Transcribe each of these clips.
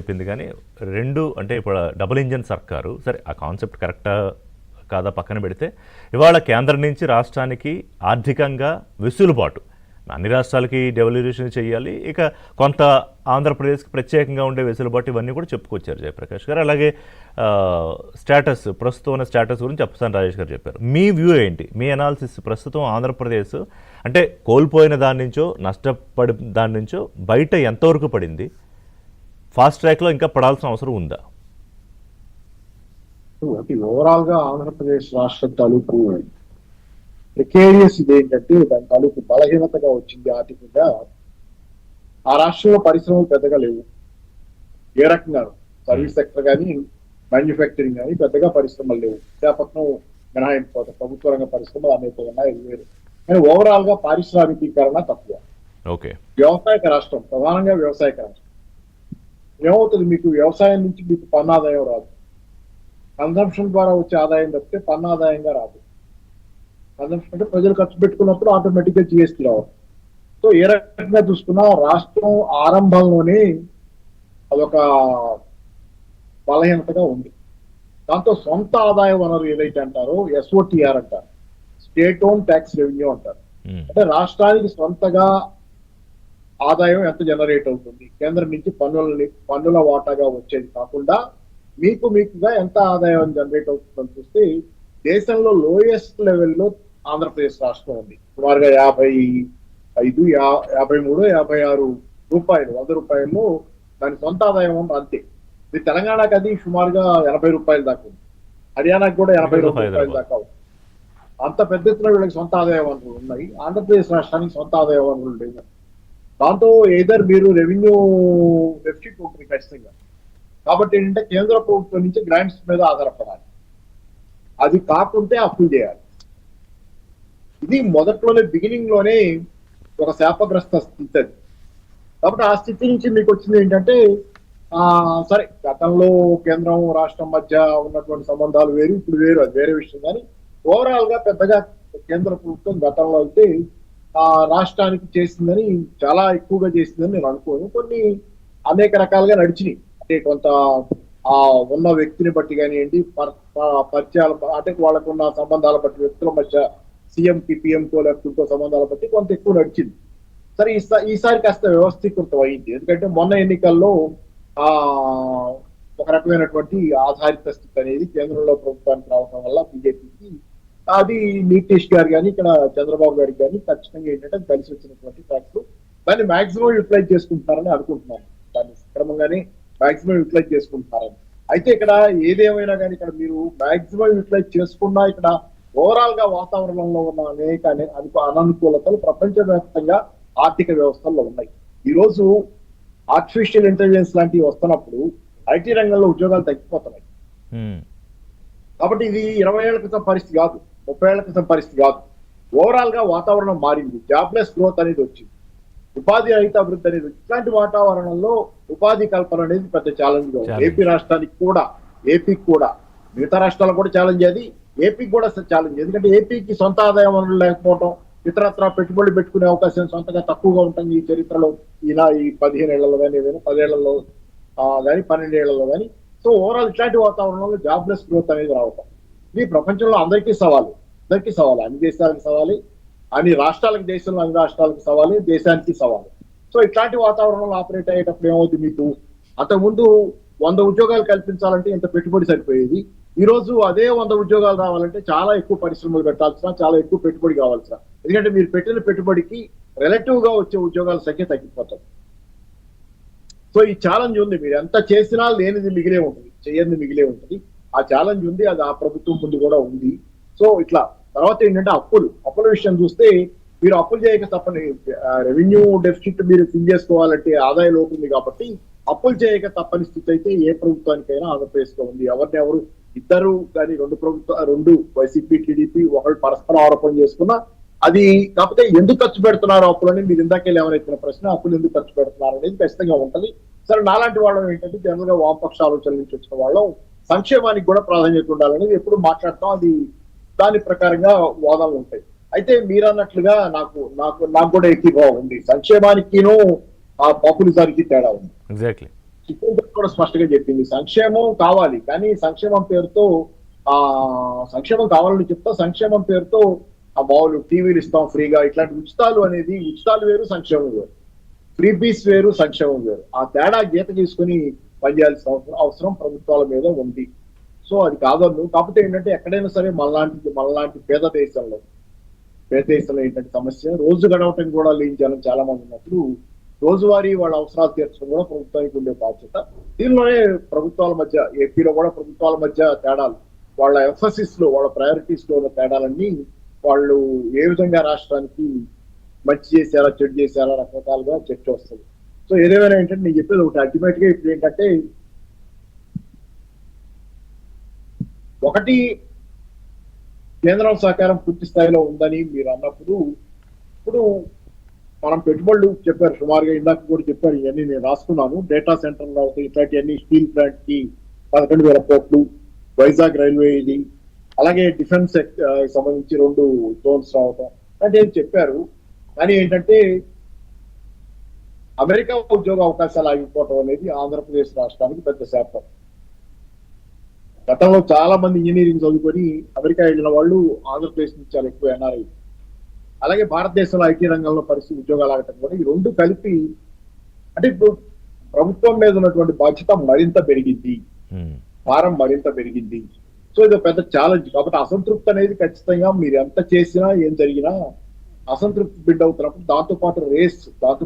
చెప్పింది కానీ రెండు అంటే ఇప్పుడు డబుల్ ఇంజన్ సర్కారు సరే ఆ కాన్సెప్ట్ కరెక్టా కాదా పక్కన పెడితే ఇవాళ కేంద్రం నుంచి రాష్ట్రానికి ఆర్థికంగా వెసులుబాటు అన్ని రాష్ట్రాలకి డెవల్యూషన్ చేయాలి, ఇక కొంత ఆంధ్రప్రదేశ్కి ప్రత్యేకంగా ఉండే వెసులుబాటు ఇవన్నీ కూడా చెప్పుకొచ్చారు జయప్రకాష్ గారు. అలాగే స్టేటస్ ప్రస్తుతం ఉన్న స్టేటస్ గురించి అప్పసాని రాజేష్ గారు చెప్పారు. మీ వ్యూ ఏంటి, మీ అనాలిసిస్? ప్రస్తుతం ఆంధ్రప్రదేశ్ అంటే కోల్పోయిన దాని నుంచో నష్టపడి దాని నుంచో బయట ఎంతవరకు పడింది? ఫాస్ట్ ట్రాక్లో ఇంకా పడాల్సిన అవసరం ఉందా? ఓవరాల్ గా ఆంధ్రప్రదేశ్ రాష్ట్ర తాలూకు ప్రికేరియస్ ఇదేంటంటే దాని తాలూకు బలహీనతగా వచ్చింది ఆర్థికంగా. ఆ రాష్ట్రంలో పరిశ్రమలు పెద్దగా లేవు. ఏ రకంగా సర్వీస్ సెక్టర్ కానీ మ్యానుఫ్యాక్చరింగ్ కానీ పెద్దగా పరిశ్రమలు లేవు. విశాఖపట్నం మినహాయించుకోవడం ప్రభుత్వ రంగ పరిశ్రమలు అనేక ఉన్నాయి, వేరు. కానీ ఓవరాల్ గా పారిశ్రామికీకరణ తక్కువ. ఓకే, వ్యవసాయక రాష్ట్రం, ప్రధానంగా వ్యవసాయక రాష్ట్రం. ఏమవుతుంది, మీకు వ్యవసాయం నుంచి మీకు పన్ను ఆదాయం రాదు. కన్సంప్షన్ ద్వారా వచ్చే ఆదాయం తప్పితే పన్ను ఆదాయంగా రాదు. కన్సంప్షన్ అంటే ప్రజలు ఖర్చు పెట్టుకున్నప్పుడు ఆటోమేటిక్ గా జిఎస్టీ రావాలి. సో ఏ రకంగా చూసుకున్నా రాష్ట్రం ఆరంభంలోనే అదొక బలహీనతగా ఉంది. దాంతో సొంత ఆదాయ వనరు ఏదైతే అంటారో ఎస్ఓటిఆర్ అంటారు, స్టేట్ ఓన్ ట్యాక్స్ రెవెన్యూ అంటారు. అంటే రాష్ట్రానికి సొంతగా ఆదాయం ఎంత జనరేట్ అవుతుంది, కేంద్రం నుంచి పన్నుల వాటాగా వచ్చేది కాకుండా మీకుగా ఎంత ఆదాయం జనరేట్ అవుతుందని చూస్తే దేశంలో లోయెస్ట్ లెవెల్లో ఆంధ్రప్రదేశ్ రాష్ట్రం ఉంది. సుమారుగా 53, 56 రూపాయలు, 100 రూపాయల్లో దాని సొంత ఆదాయం అంతే. ఇది తెలంగాణకి అది సుమారుగా 80 రూపాయలు దాకా ఉంది. హర్యానాకి కూడా 80 రూపాయలు దాకా ఉంది. అంత పెద్ద ఎత్తున వీళ్ళకి సొంత ఆదాయ వనరులు ఉన్నాయి. ఆంధ్రప్రదేశ్ రాష్ట్రానికి సొంత ఆదాయ వనరులు లేవు. దాంతో ఏదర్ మీరు రెవెన్యూ డెఫిసిట్ ఉంటుంది ఖచ్చితంగా. కాబట్టి ఏంటంటే కేంద్ర ప్రభుత్వం నుంచి గ్రాంట్స్ మీద ఆధారపడాలి. అది కాకుంటే అప్పులు చేయాలి. ఇది మొదట్లోనే బిగినింగ్ లోనే ఒక శాపగ్రస్త స్థితి అది. కాబట్టి ఆ స్థితి నుంచి మీకు వచ్చింది ఏంటంటే సరే గతంలో కేంద్రం రాష్ట్రం మధ్య ఉన్నటువంటి సంబంధాలు వేరు, ఇప్పుడు వేరు, అది వేరే విషయం. కానీ ఓవరాల్ గా పెద్దగా కేంద్ర ప్రభుత్వం గతంలో అయితే రాష్ట్రానికి చేసిందని, చాలా ఎక్కువగా చేసిందని నేను అనుకోను. కొన్ని అనేక రకాలుగా నడిచినాయి. అంటే కొంత ఉన్న వ్యక్తిని బట్టి కానివ్వండి, పరిచయాల అంటే వాళ్ళకు ఉన్న సంబంధాల బట్టి, వ్యక్తుల మధ్య సీఎంకి పిఎంకో లేకపోతే సంబంధాల బట్టి కొంత ఎక్కువ నడిచింది. సరే ఈసారి కాస్త వ్యవస్థీకృతం అయింది. ఎందుకంటే మొన్న ఎన్నికల్లో ఒక రకమైనటువంటి ఆధారిత స్థితి అనేది కేంద్రంలో ప్రభుత్వానికి రావడం వల్ల బీజేపీకి అది నితీష్ గారు కానీ ఇక్కడ చంద్రబాబు గారికి కానీ ఖచ్చితంగా ఏంటంటే కలిసి వచ్చినటువంటి ఫ్యాక్టర్. దాన్ని మాక్సిమం యూటిలైజ్ చేసుకుంటారని అనుకుంటున్నాను. దాన్ని క్రమంగానే మాక్సిమం యూటిలైజ్ చేసుకుంటారని. అయితే ఇక్కడ ఏదేమైనా కానీ ఇక్కడ మీరు మాక్సిమం యూటిలైజ్ చేసుకున్నా ఇక్కడ ఓవరాల్ గా వాతావరణంలో ఉన్న అనేక అననుకూలతలు ప్రపంచవ్యాప్తంగా ఆర్థిక వ్యవస్థల్లో ఉన్నాయి. ఈ రోజు ఆర్టిఫిషియల్ ఇంటెలిజెన్స్ లాంటివి వస్తున్నప్పుడు ఐటీ రంగంలో ఉద్యోగాలు తగ్గిపోతున్నాయి. కాబట్టి ఇది 20 ఏళ్ల క్రితం పరిస్థితి కాదు, 30 ఏళ్ల క్రితం పరిస్థితి కాదు. ఓవరాల్ గా వాతావరణం మారింది. జాబ్లెస్ గ్రోత్ అనేది వచ్చింది, ఉపాధి రహిత అభివృద్ధి అనేది. ఇట్లాంటి వాతావరణంలో ఉపాధి కల్పన అనేది పెద్ద ఛాలెంజ్ గా ఉంది. ఏపీ రాష్ట్రానికి కూడా, ఏపీకి కూడా, మిగతా రాష్ట్రాలకు కూడా ఛాలెంజ్ అది, ఏపీకి కూడా ఛాలెంజ్. ఎందుకంటే ఏపీకి సొంత ఆదాయం వనరులు లేకపోవడం, ఇతరత్ర పెట్టుబడులు పెట్టుకునే అవకాశం సొంతగా తక్కువగా ఉంటుంది ఈ చరిత్రలో. ఈ 15 ఏళ్లలో కానీ, ఏదైనా 10 ఏళ్లలో కానీ, 12 ఏళ్లలో కానీ. సో ఓవరాల్ ఇట్లాంటి వాతావరణంలో జాబ్లెస్ గ్రోత్ అనేది రావటం ఇది ప్రపంచంలో అందరికీ సవాలు. అన్ని దేశాలకు సవాలు, అన్ని రాష్ట్రాలకు, దేశంలో అన్ని రాష్ట్రాలకు సవాలు, దేశానికి సవాలు. సో ఇట్లాంటి వాతావరణంలో ఆపరేట్ అయ్యేటప్పుడు ఏమవుతుంది, మీకు అంతకుముందు 100 ఉద్యోగాలు కల్పించాలంటే ఇంత పెట్టుబడి సరిపోయేది. ఈ రోజు అదే 100 ఉద్యోగాలు రావాలంటే చాలా ఎక్కువ పరిశ్రమలు పెట్టాల్సిన, చాలా ఎక్కువ పెట్టుబడి కావాల్సిన. ఎందుకంటే మీరు పెట్టిన పెట్టుబడికి రిలేటివ్ గా వచ్చే ఉద్యోగాల సంఖ్య తగ్గిపోతుంది. సో ఈ ఛాలెంజ్ ఉంది. మీరు ఎంత చేసినా లేనిది మిగిలే ఉంటుంది, చేయనిది మిగిలే ఉంటుంది. ఆ ఛాలెంజ్ ఉంది, అది ఆ ప్రభుత్వం ముందు కూడా ఉంది. సో ఇట్లా తర్వాత ఏంటంటే అప్పుల విషయం చూస్తే మీరు అప్పులు చేయక తప్పని, రెవెన్యూ డెఫిసిట్ మీరు ఫిల్ చేసుకోవాలంటే ఆదాయ లోటు ఉంది. కాబట్టి అప్పులు చేయక తప్పని స్థితి అయితే ఏ ప్రభుత్వానికైనా ఆంధ్రప్రదేశ్ లో ఉంది. ఎవరు ఇద్దరు కానీ, రెండు వైసీపీ టీడీపీ ఒకళ్ళు పరస్పర ఆరోపణ చేసుకున్నా అది. కాకపోతే ఎందుకు ఖర్చు పెడుతున్నారు అప్పులని మీరు ఇందాకే లేవనెత్తిన ప్రశ్న, అప్పులు ఎందుకు ఖర్చు పెడుతున్నారు అనేది ఖచ్చితంగా ఉంటది. సరే నాలాంటి వాళ్ళం ఏంటంటే జనరల్ గా వామపక్ష ఆలోచనల నుంచి వచ్చిన వాళ్ళం సంక్షేమానికి కూడా ప్రాధాన్యత ఉండాలనేది ఎప్పుడు మాట్లాడతాం. అది దాని ప్రకారంగా వాదనలు ఉంటాయి. అయితే మీరన్నట్లుగా నాకు కూడా ఏకీభావం ఉంది. సంక్షేమానికిను ఆ పాపులిజానికి తేడా ఉంది. ఎగ్జాక్ట్లీ. సుప్రీంకోర్టు కూడా స్పష్టంగా చెప్పింది సంక్షేమం కావాలి, కానీ సంక్షేమం పేరుతో ఆ సంక్షేమం కావాలని చెప్తా, సంక్షేమం పేరుతో ఆ మామూలు టీవీలు ఇస్తాం ఫ్రీగా ఇట్లాంటి ఉచితాలు అనేది, ఉచితాలు వేరు సంక్షేమం వేరు, ఫ్రీ పీస్ వేరు సంక్షేమం వేరు. ఆ తేడా గీత తీసుకుని పనిచేయాల్సిన అవసరం ప్రభుత్వాల మీద ఉంది. సో అది కాదన్ను. కాకపోతే ఏంటంటే ఎక్కడైనా సరే మనలాంటి పేద దేశంలో ఏంటంటే సమస్య రోజు గడవటం కూడా లేని జనం చాలా మంది ఉన్నప్పుడు రోజువారీ వాళ్ళ అవసరాలు తీర్చడం కూడా ప్రభుత్వానికి ఉండే బాధ్యత. దీనిలోనే ప్రభుత్వాల మధ్య, ఏపీలో కూడా ప్రభుత్వాల మధ్య తేడాలు, వాళ్ళ ఎంఫసిస్ లో, వాళ్ళ ప్రయారిటీస్ లో ఉన్న తేడాలన్నీ వాళ్ళు ఏ విధంగా రాష్ట్రానికి మంచి చేశారా చెడు చేశారా రకరకాలుగా చర్చ వస్తుంది. సో ఏదేమైనా ఏంటంటే నేను చెప్పేది ఒకటి, అల్టిమేట్ గా ఇప్పుడు ఏంటంటే ఒకటి కేంద్రం సహకారం పూర్తి స్థాయిలో ఉందని మీరు అన్నప్పుడు, ఇప్పుడు మనం పెట్టుబడులు చెప్పారు సుమారుగా, ఇందాక కూడా చెప్పారు, ఇవన్నీ నేను రాసుకున్నాను. డేటా సెంటర్లు అవుతాయి, ఇట్లాంటివన్నీ స్టీల్ ప్లాంట్ కి 11,000 కోట్లు, వైజాగ్ రైల్వే ఇది, అలాగే డిఫెన్స్ సంబంధించి 2 జోన్స్ రావటం అంటే చెప్పారు. కానీ ఏంటంటే అమెరికా ఉద్యోగ అవకాశాలు ఆగిపోవటం అనేది ఆంధ్రప్రదేశ్ రాష్ట్రానికి పెద్ద శాపం. గతంలో చాలా మంది ఇంజనీరింగ్ చదువుకొని అమెరికా వెళ్ళిన వాళ్ళు ఆంధ్రప్రదేశ్ నుంచి చాలా ఎక్కువ ఎన్ఆర్ఐ. అలాగే భారతదేశంలో ఐటీ రంగంలో పరిస్థితి ఉద్యోగాలు ఆగటం కూడా, ఈ 2 కలిపి అంటే ఇప్పుడు ప్రభుత్వం మీద ఉన్నటువంటి బాధ్యత మరింత పెరిగింది, భారం మరింత పెరిగింది. సో ఇది పెద్ద ఛాలెంజ్. కాబట్టి అసంతృప్తి అనేది ఖచ్చితంగా మీరు ఎంత చేసినా ఏం జరిగినా అసంతృప్తి బిల్డ్ అవుతున్నప్పుడు దాంతో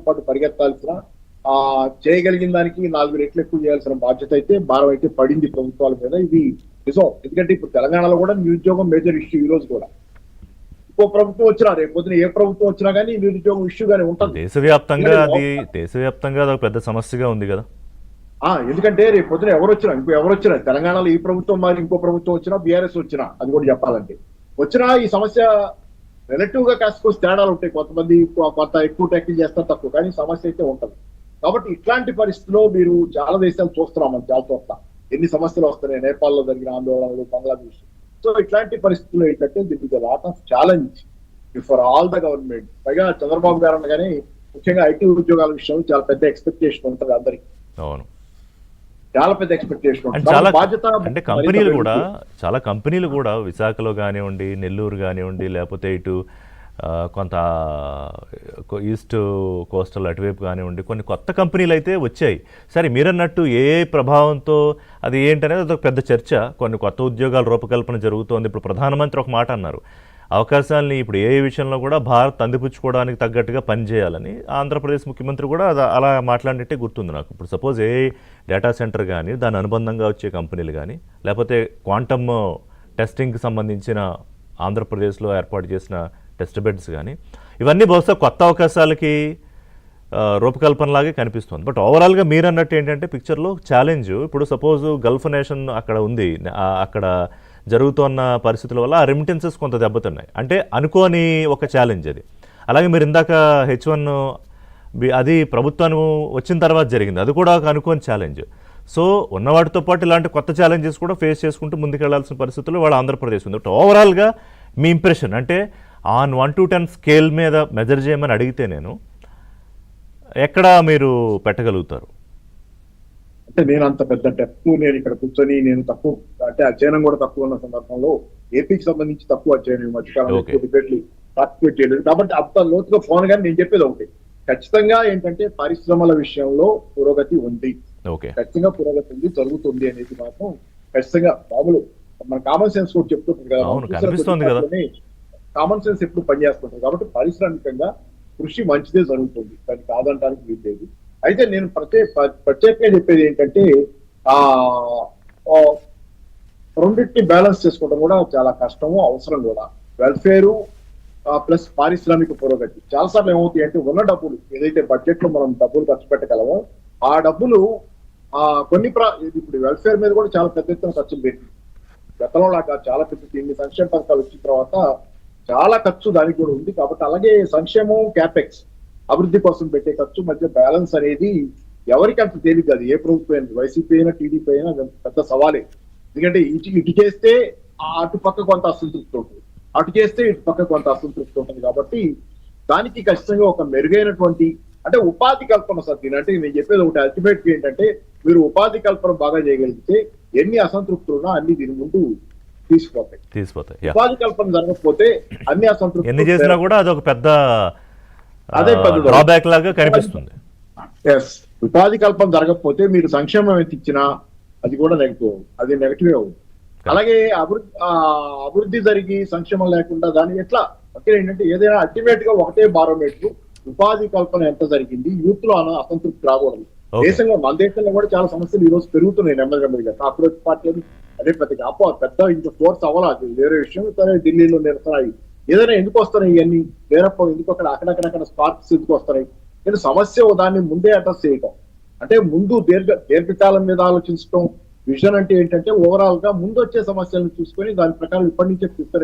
పాటు పరిగెత్తాల్సిన చేయగలిగిన దానికి 4 రెట్లు ఎక్కువ చేయాల్సిన బాధ్యత అయితే, భారం అయితే పడింది ప్రభుత్వాల మీద. ఇది నిజం. ఎందుకంటే ఇప్పుడు తెలంగాణలో కూడా నిరుద్యోగం మేజర్ ఇష్యూ. ఈ రోజు కూడా ఇంకో ప్రభుత్వం వచ్చినా, రేపు పొద్దున ఏ ప్రభుత్వం వచ్చినా కానీ నిరుద్యోగం ఇష్యూ గానీ ఉంటుంది. దేశవ్యాప్తంగా అది పెద్ద సమస్యగా ఉంది కదా. ఎందుకంటే రేపు పొద్దున ఎవరు వచ్చినా తెలంగాణలో ఈ ప్రభుత్వం మరి ఇంకో ప్రభుత్వం వచ్చినా, బీఆర్ఎస్ వచ్చినా, అది కూడా చెప్పాలంటే వచ్చినా ఈ సమస్య రిలేటివ్ గా కాస్త తేడాలు ఉంటాయి. కొంతమంది కొంత ఎక్కువ ట్యాకిల్ చేస్తారు, తక్కువ, కానీ సమస్య అయితే ఉంటుంది. కాబట్టి ఇట్లాంటి పరిస్థితుల్లో మీరు చాలా దేశాలు చూస్తున్నాం, మనం చాలా చూస్తాం ఎన్ని సమస్యలు వస్తున్నాయి. నేపాల్లో జరిగిన ఆందోళనలు, బంగ్లాదేశ్. సో ఇట్లాంటి పరిస్థితుల్లో ఏంటంటే this is lot of challenge for all the government. పైగా చంద్రబాబు గారు అనగానే ముఖ్యంగా ఐటీ ఉద్యోగాల విషయంలో చాలా పెద్ద ఎక్స్పెక్టేషన్ ఉంటుంది అందరికి. అవును, చాలా పెద్ద ఎక్స్పెక్టేషన్. అంటే చాలా కంపెనీలు కూడా విశాఖలో కానివ్వండి, నెల్లూరు కానివ్వండి, లేకపోతే ఇటు కొంత ఈస్ట్ కోస్టల్ అటువైపు కానివ్వండి, కొన్ని కొత్త కంపెనీలు అయితే వచ్చాయి. సరే, మీరన్నట్టు ఏ ప్రభావంతో అది ఏంటనేది అదొక పెద్ద చర్చ. కొన్ని కొత్త ఉద్యోగాల రూపకల్పన జరుగుతోంది. ఇప్పుడు ప్రధానమంత్రి ఒక మాట అన్నారు, అవకాశాలని ఇప్పుడు ఏ విషయంలో కూడా భారత్ అందిపుచ్చుకోవడానికి తగ్గట్టుగా పనిచేయాలని. ఆంధ్రప్రదేశ్ ముఖ్యమంత్రి కూడా అలా మాట్లాడినట్టే గుర్తుంది నాకు. ఇప్పుడు సపోజ్ ఏ డేటా సెంటర్ కానీ, దాని అనుబంధంగా వచ్చే కంపెనీలు కానీ, లేకపోతే క్వాంటమ్ టెస్టింగ్కి సంబంధించిన ఆంధ్రప్రదేశ్లో ఏర్పాటు చేసిన టెస్ట్ బెడ్స్ కానీ, ఇవన్నీ బహుశా కొత్త అవకాశాలకి రూపకల్పనలాగే కనిపిస్తుంది. బట్ ఓవరాల్గా మీరు అన్నట్టు ఏంటంటే పిక్చర్లో ఛాలెంజ్, ఇప్పుడు సపోజ్ గల్ఫ్ నేషన్ అక్కడ ఉంది, అక్కడ జరుగుతున్న పరిస్థితుల వల్ల ఆ రెమిటెన్సెస్ కొంత దెబ్బతున్నాయి. అంటే అనుకోని ఒక ఛాలెంజ్ అది. అలాగే మీరు ఇందాక H1 అది ప్రభుత్వం వచ్చిన తర్వాత జరిగింది, అది కూడా ఒక అనుకోని ఛాలెంజ్. సో ఉన్నవాటితో పాటు ఇలాంటి కొత్త ఛాలెంజెస్ కూడా ఫేస్ చేసుకుంటూ ముందుకెళ్లాల్సిన పరిస్థితుల్లో వాళ్ళ ఆంధ్రప్రదేశ్ ఉంది. ఓవరాల్గా మీ ఇంప్రెషన్ అంటే ఆన్ 1 to 10 స్కేల్ మీద మెజర్ చేయమని అడిగితే నేను ఎక్కడ మీరు పెట్టగలుగుతారు? అంటే నేను అంత పెద్ద డెప్త్ నేను ఇక్కడ కూర్చొని నేను తక్కువ, అంటే అధ్యయనం కూడా తక్కువ ఉన్న సందర్భంలో ఏపీకి సంబంధించి తక్కువ అధ్యయనం మధ్యకాలంలో డిబేట్లు పార్టిసిపేట్ చేయలేదు. కాబట్టి అంత లోతుగా ఫోన్ కానీ నేను చెప్పేది ఒకటి, ఖచ్చితంగా ఏంటంటే పరిశ్రమల విషయంలో పురోగతి ఉంది, ఖచ్చితంగా పురోగతి ఉంది, జరుగుతుంది అనేది మాత్రం ఖచ్చితంగా మామూలు మన కామన్ సెన్స్ కూడా చెప్తుంటుంది కదా, కామన్ సెన్స్ ఎప్పుడు పనిచేస్తుంటారు. కాబట్టి పారిశ్రామికంగా కృషి మంచిదే జరుగుతుంది, దాన్ని కాదంటానికి వీల్లేదు. అయితే నేను ప్రత్యేకంగా చెప్పేది ఏంటంటే రెండింటిని బ్యాలెన్స్ చేసుకోవడం కూడా చాలా కష్టము, అవసరం కూడా. వెల్ఫేరు ప్లస్ పారిశ్రామిక పురోగతి. చాలాసార్లు ఏమవుతాయి అంటే ఉన్న డబ్బులు ఏదైతే బడ్జెట్ లో మనం డబ్బులు ఖర్చు పెట్టగలమో ఆ డబ్బులు కొన్ని ఇప్పుడు వెల్ఫేర్ మీద కూడా చాలా పెద్ద ఎత్తున ఖర్చులు పెట్టి గతంలో లాగా చాలా పెద్ద ఇన్ని సంక్షేమ పథకాలు వచ్చిన తర్వాత చాలా ఖర్చు దానికి కూడా ఉంది. కాబట్టి అలాగే సంక్షేమం, క్యాపెక్స్ అభివృద్ధి కోసం పెట్టే ఖర్చు మధ్య బ్యాలెన్స్ అనేది ఎవరికి అంత తేలిక కాదు. ఏ ప్రభుత్వం అయినా, వైసీపీ అయినా టీడీపీ అయినా పెద్ద సవాలే. ఎందుకంటే ఇటు చేస్తే అటు పక్క కొంత అసంతృప్తి ఉంటుంది, అటు చేస్తే ఇటు పక్క కొంత అసంతృప్తి ఉంటుంది. కాబట్టి దానికి ఖచ్చితంగా ఒక మెరుగైనటువంటి అంటే ఉపాధి కల్పన సార్. దీని అంటే నేను చెప్పేది ఒకటి, అల్టిమేట్ ఏంటంటే మీరు ఉపాధి కల్పన బాగా చేయగలిగితే ఎన్ని అసంతృప్తులు ఉన్నా అన్ని దీని ముందు తీసిపోతాయి. Yeah. ఉపాధి కల్పన జరగకపోతే అన్ని ఎన్ని అసంతృప్తులు చేసినా కూడా అదొక పెద్ద అదే పెద్ద డ్రాబ్యాక్ లాగా కనిపిస్తుంది. ఎస్, ఉపాధి కల్పన జరగకపోతే మీరు సంక్షేమం ఎంత ఇచ్చినా అది కూడా నెగిటివ్, అది నెగిటివ్ అవుతుంది. అలాగే అభివృద్ధి జరిగి సంక్షేమం లేకుండా దాన్ని ఎట్లా అంటే ఏంటంటే ఏదైనా అల్టిమేట్ గా ఒకటే బారోమీటర్, ఉపాధి కల్పన ఎంత జరిగింది, యూత్ లో అసంతృప్తి రాకూడదు. దేశంలో మన దేశంలో కూడా చాలా సమస్యలు ఈ రోజు పెరుగుతున్నాయి నెమ్మదిగా. కాంగ్రెస్ పార్టీ అదే పెద్ద ఇంత ఫోర్స్ అవ్వాలి, వేరే విషయం. సరే, ఢిల్లీలో నిరసన ఏదైనా ఎందుకు వస్తున్నాయి ఇవన్నీ, వేరే ఎందుకు అక్కడక్కడ స్పార్క్స్ ఎందుకు వస్తున్నాయి, నేను సమస్య దాన్ని ముందే అడ్రస్ చేయటం అంటే ముందు దీర్ఘకాలం మీద ఆలోచించడం. విజన్ అంటే ఏంటంటే ఓవరాల్ గా ముందు వచ్చే సమస్యలను చూసుకొని దాని ప్రకారం ఇప్పటి నుంచే ప్రిపేర్